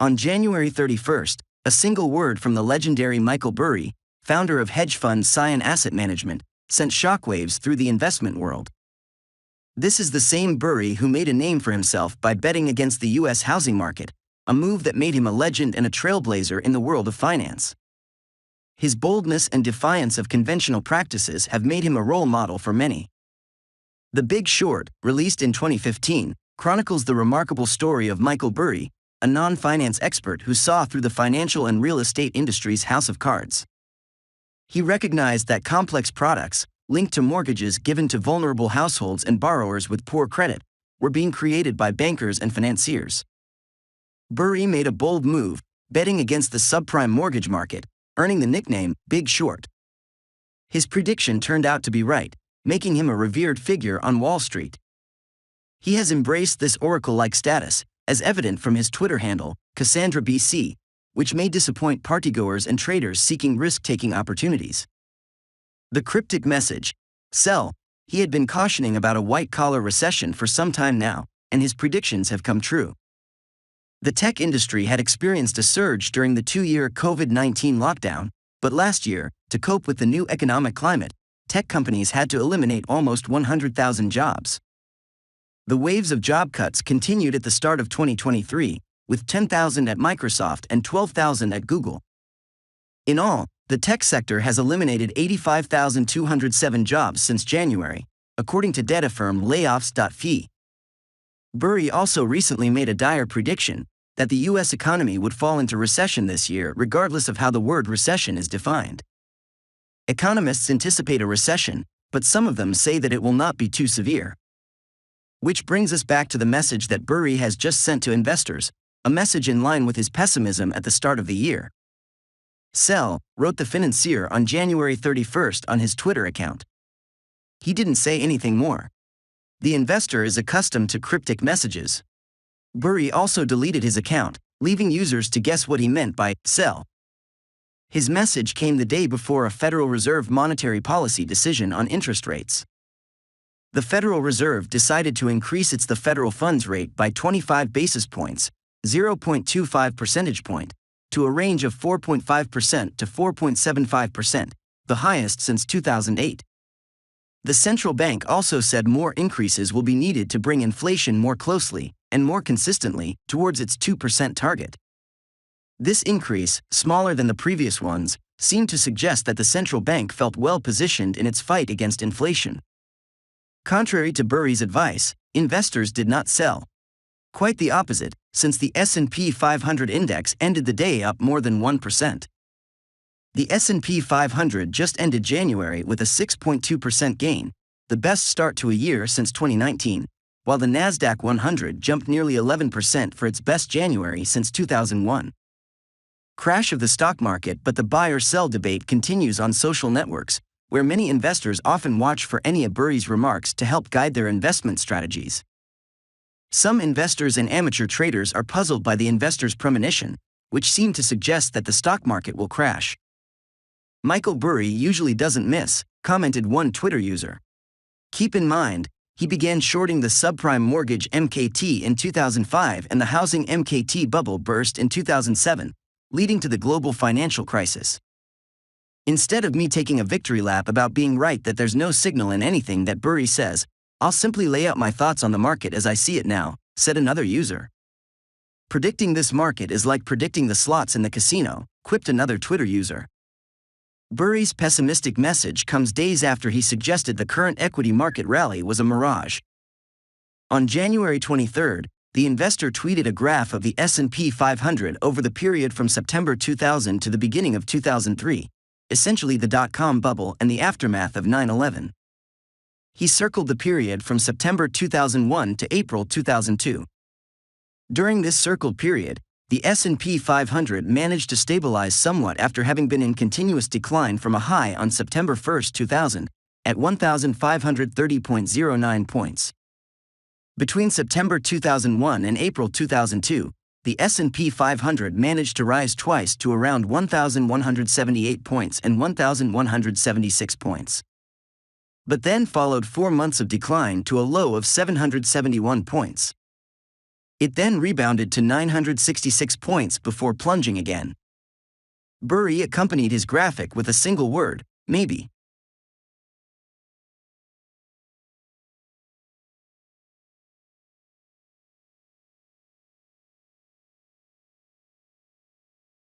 On January 31st, a single word from the legendary Michael Burry, founder of hedge fund Scion Asset Management, sent shockwaves through the investment world. This is the same Burry who made a name for himself by betting against the U.S. housing market, a move that made him a legend and a trailblazer in the world of finance. His boldness and defiance of conventional practices have made him a role model for many. The Big Short, released in 2015, chronicles the remarkable story of Michael Burry, a non-finance expert who saw through the financial and real estate industry's house of cards. He recognized that complex products, linked to mortgages given to vulnerable households and borrowers with poor credit, were being created by bankers and financiers. Burry made a bold move, betting against the subprime mortgage market, earning the nickname Big Short. His prediction turned out to be right, making him a revered figure on Wall Street. He has embraced this oracle-like status, as evident from his Twitter handle, CassandраBC, which may disappoint partygoers and traders seeking risk-taking opportunities. The cryptic message, "Sell," he had been cautioning about a white-collar recession for some time now, and his predictions have come true. The tech industry had experienced a surge during the 2-year COVID-19 lockdown, but last year, to cope with the new economic climate, tech companies had to eliminate almost 100,000 jobs. The waves of job cuts continued at the start of 2023, with 10,000 at Microsoft and 12,000 at Google. In all, the tech sector has eliminated 85,207 jobs since January, according to data firm layoffs.fi. Burry also recently made a dire prediction that the U.S. economy would fall into recession this year regardless of how the word recession is defined. Economists anticipate a recession, but some of them say that it will not be too severe. Which brings us back to the message that Burry has just sent to investors, a message in line with his pessimism at the start of the year. "Sell," wrote the financier on January 31st on his Twitter account. He didn't say anything more. The investor is accustomed to cryptic messages. Burry also deleted his account, leaving users to guess what he meant by "sell." His message came the day before a Federal Reserve monetary policy decision on interest rates. The Federal Reserve decided to increase the federal funds rate by 25 basis points, 0.25 percentage point, to a range of 4.5% to 4.75%, the highest since 2008. The central bank also said more increases will be needed to bring inflation more closely, and more consistently, towards its 2% target. This increase, smaller than the previous ones, seemed to suggest that the central bank felt well positioned in its fight against inflation. Contrary to Burry's advice, investors did not sell. Quite the opposite, since the S&P 500 index ended the day up more than 1%. The S&P 500 just ended January with a 6.2% gain, the best start to a year since 2019, while the Nasdaq 100 jumped nearly 11% for its best January since 2001. Crash of the stock market, but the buy-or-sell debate continues on social networks, where many investors often watch for any of Burry's remarks to help guide their investment strategies. Some investors and amateur traders are puzzled by the investor's premonition, which seem to suggest that the stock market will crash. "Michael Burry usually doesn't miss," commented one Twitter user. "Keep in mind, he began shorting the subprime mortgage MKT in 2005 and the housing MKT bubble burst in 2007, leading to the global financial crisis. Instead of me taking a victory lap about being right that there's no signal in anything that Burry says, I'll simply lay out my thoughts on the market as I see it now," said another user. "Predicting this market is like predicting the slots in the casino," quipped another Twitter user. Burry's pessimistic message comes days after he suggested the current equity market rally was a mirage. On January 23rd, the investor tweeted a graph of the S&P 500 over the period from September 2000 to the beginning of 2003. Essentially the dot-com bubble and the aftermath of 9/11. He circled the period from September 2001 to April 2002. During this circled period, the S&P 500 managed to stabilize somewhat after having been in continuous decline from a high on September 1, 2000, at 1,530.09 points. Between September 2001 and April 2002, the S&P 500 managed to rise twice to around 1,178 points and 1,176 points. But then followed 4 months of decline to a low of 771 points. It then rebounded to 966 points before plunging again. Burry accompanied his graphic with a single word, maybe.